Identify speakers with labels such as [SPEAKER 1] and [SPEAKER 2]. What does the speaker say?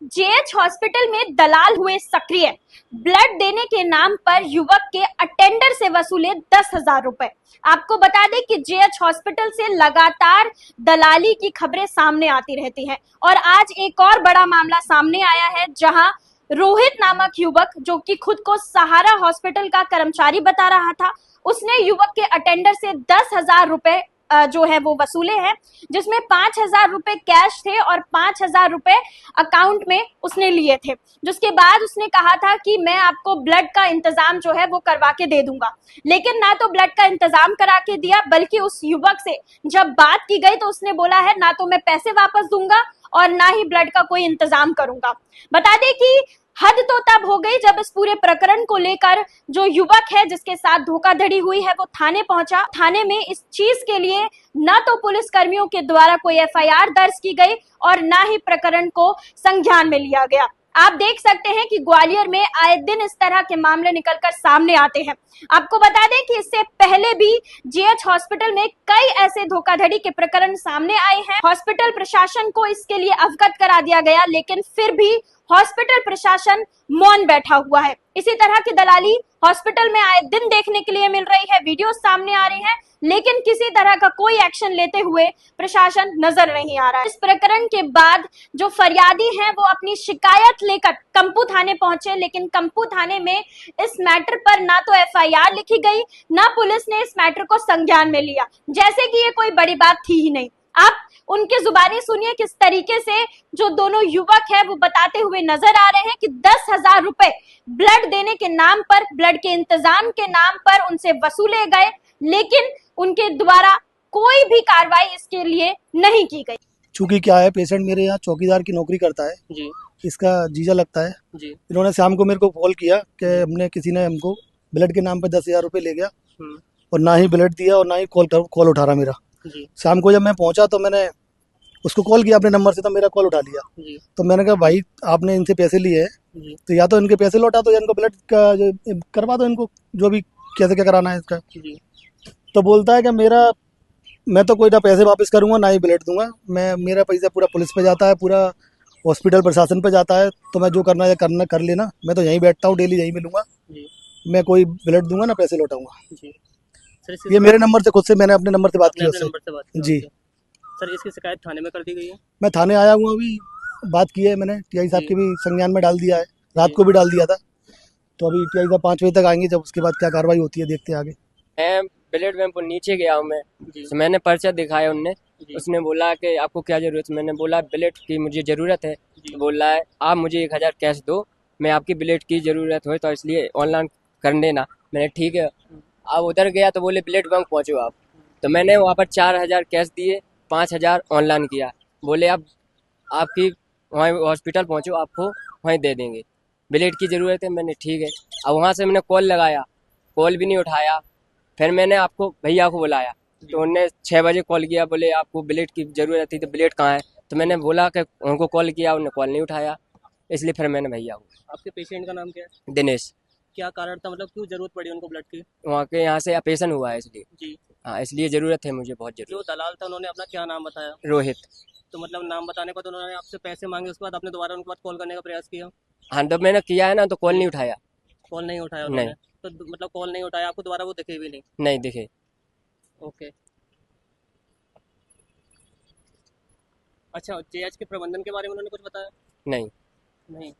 [SPEAKER 1] JH hospital में दलाल हुए सक्रिय। ब्लड देने के नाम पर युवक के अटेंडर से वसूले 10,000 रुपए। आपको बता दें कि जेएच हॉस्पिटल से लगातार दलाली की खबरें सामने आती रहती हैं और आज एक और बड़ा मामला सामने आया है, जहां रोहित नामक युवक, जो कि खुद को सहारा हॉस्पिटल का कर्मचारी बता रहा था, उसने युवक के अटेंडर से 10,000 रुपए जो है वो वसूले हैं, जिसमें 5,000 रुपए कैश थे और 5,000 रुपए अकाउंट में उसने लिए थे। जिसके बाद उसने कहा था कि मैं आपको ब्लड का इंतजाम जो है वो करवा के दे दूंगा, लेकिन ना तो ब्लड का इंतजाम करा के दिया, बल्कि उस युवक से जब बात की गई तो उसने बोला है ना तो मैं पैसे वापस दूंगा और ना ही ब्लड का कोई इंतजाम करूंगा। बता दें कि हद तो तब हो गई जब इस पूरे प्रकरण को लेकर जो युवक है जिसके साथ धोखाधड़ी हुई है वो थाने पहुंचा। थाने में इस चीज के लिए न तो पुलिस कर्मियों के द्वारा कोई एफआईआर दर्ज की गई और ना ही प्रकरण को संज्ञान में लिया गया। आप देख सकते हैं कि ग्वालियर में आए दिन इस तरह के मामले निकलकर सामने आते हैं। आपको बता दें कि इससे पहले भी जेएच हॉस्पिटल में कई ऐसे धोखाधड़ी के प्रकरण सामने आए हैं। हॉस्पिटल प्रशासन को इसके लिए अवगत करा दिया गया, लेकिन फिर भी हॉस्पिटल प्रशासन मौन बैठा हुआ है। इसी तरह की दलाली हॉस्पिटल में आए दिन देखने के लिए मिल रही है, वीडियो सामने आ रही हैं, लेकिन किसी तरह का कोई एक्शन लेते हुए प्रशासन नजर नहीं आ रहा है। इस प्रकरण के बाद जो फरियादी हैं वो अपनी शिकायत लेकर कंपू थाने पहुंचे, लेकिन कंपू थाने में इस मैटर पर ना तो एफआईआर लिखी गई, ना पुलिस ने इस मैटर को संज्ञान में लिया, जैसे कि ये कोई बड़ी बात थी ही नहीं। आप उनके जुबानी सुनिए किस तरीके से जो दोनों युवक है वो बताते हुए नजर आ रहे हैं कि 10,000 रुपए ब्लड देने के नाम पर, ब्लड के इंतजाम के नाम पर उनसे वसूले गए, लेकिन उनके द्वारा कोई भी कार्रवाई इसके लिए नहीं की गई।
[SPEAKER 2] चूंकि क्या है, पेशेंट मेरे यहाँ चौकीदार की नौकरी करता है
[SPEAKER 3] जी
[SPEAKER 2] इसका जीजा लगता है
[SPEAKER 3] जी।
[SPEAKER 2] इन्होंने शाम को मेरे को कॉल किया कि हमने किसी ने हमको ब्लड के नाम पे 10,000 रुपये ले गया और ना ही ब्लड दिया और ना ही कॉल उठा रहा मेरा।
[SPEAKER 3] जी
[SPEAKER 2] शाम को जब मैं पहुंचा तो मैंने उसको कॉल किया अपने नंबर से, तो मेरा कॉल उठा लिया।
[SPEAKER 3] जी
[SPEAKER 2] तो मैंने कहा भाई आपने इनसे पैसे लिए हैं
[SPEAKER 3] जी
[SPEAKER 2] तो या तो इनके पैसे लौटा दो या इनको ब्लड का जो करवा दो, इनको जो भी कैसे क्या कराना है इसका।
[SPEAKER 3] जी
[SPEAKER 2] तो बोलता है कि मैं तो कोई ना पैसे वापस करूंगा ना ही ब्लड दूंगा, मेरा पैसा पूरा पुलिस पे जाता है, पूरा हॉस्पिटल प्रशासन पे जाता है, तो मैं जो करना है करना कर लेना, मैं तो यहीं बैठता हूँ, डेली यहीं मिलूंगा,
[SPEAKER 3] जी
[SPEAKER 2] मैं कोई ब्लड दूंगा ना पैसे लौटाऊंगा।
[SPEAKER 3] जी। सर
[SPEAKER 2] ये मेरे नंबर से, खुद से मैंने अपने नंबर से बात
[SPEAKER 3] आपने
[SPEAKER 2] की
[SPEAKER 3] अपने
[SPEAKER 2] उससे।
[SPEAKER 3] नंबर से बात की
[SPEAKER 2] जी
[SPEAKER 3] उससे। सर इसकी शिकायत थाने में कर दी गई है।
[SPEAKER 2] मैं थाने आया हूँ, अभी बात की है मैंने, टीआई साहब
[SPEAKER 3] जी
[SPEAKER 2] के भी संज्ञान में डाल दिया है, रात
[SPEAKER 3] जी।
[SPEAKER 2] को भी डाल दिया था। तो अभी टीआई साहब 5 बजे तक आएंगे, जब उसके बाद क्या कार्रवाई होती है देखते हैं आगे।
[SPEAKER 4] मैं ब्लड बैंक नीचे गया हूँ मैं,
[SPEAKER 3] जी
[SPEAKER 4] तो मैंने पर्चा दिखाया उनने,
[SPEAKER 3] जी
[SPEAKER 4] उसने बोला कि आपको क्या ज़रूरत है। मैंने बोला ब्लड की मुझे ज़रूरत है,
[SPEAKER 3] जी
[SPEAKER 4] तो बोल रहा है आप मुझे 1,000 कैश दो, मैं आपकी ब्लड की ज़रूरत हो तो इसलिए ऑनलाइन कर देना। मैंने ठीक है। अब उधर गया तो बोले ब्लड बैंक पहुँचो आप, तो मैंने वहाँ पर 4,000 कैश दिए, 5,000 ऑनलाइन किया। बोले आप आपकी वहाँ हॉस्पिटल पहुँचो, आपको वहीं दे देंगे, ब्लड की ज़रूरत है। मैंने ठीक है। अब वहाँ से मैंने कॉल लगाया, कॉल भी नहीं उठाया। फिर मैंने आपको भैया को बुलाया, तो उनने 6 बजे कॉल किया, बोले आपको ब्लेड की ज़रूरत थी, तो ब्लेड कहाँ है। तो मैंने बोला कि उनको कॉल किया, उन्होंने कॉल नहीं उठाया, इसलिए फिर मैंने भैया को।
[SPEAKER 3] आपके पेशेंट का नाम क्या है।
[SPEAKER 4] दिनेश।
[SPEAKER 3] क्या कारण था, मतलब क्यों जरूरत पड़ी उनको ब्लड की।
[SPEAKER 4] वहाँ के यहाँ से ऑपरेशन हुआ है इसलिए।
[SPEAKER 3] जी।
[SPEAKER 4] हाँ, इसलिए ज़रूरत है मुझे, बहुत
[SPEAKER 3] जो
[SPEAKER 4] ज़रूरत।
[SPEAKER 3] दलाल था उन्होंने अपना क्या नाम बताया।
[SPEAKER 4] रोहित।
[SPEAKER 3] तो मतलब नाम बताने पर तो उन्होंने आपसे पैसे मांगे, उसके बाद आपने दोबारा उनके बाद कॉल करने का प्रयास किया।
[SPEAKER 4] हाँ, जब मैंने किया है ना तो कॉल नहीं उठाया।
[SPEAKER 3] कॉल नहीं उठाया
[SPEAKER 4] नहीं।
[SPEAKER 3] उन्होंने। तो मतलब कॉल नहीं उठाया, आपको दोबारा वो दिखे भी नहीं।
[SPEAKER 4] नहीं दिखे।
[SPEAKER 3] ओके। अच्छा, जेएच के प्रबंधन के बारे में उन्होंने कुछ बताया।
[SPEAKER 4] नहीं।
[SPEAKER 3] नहीं।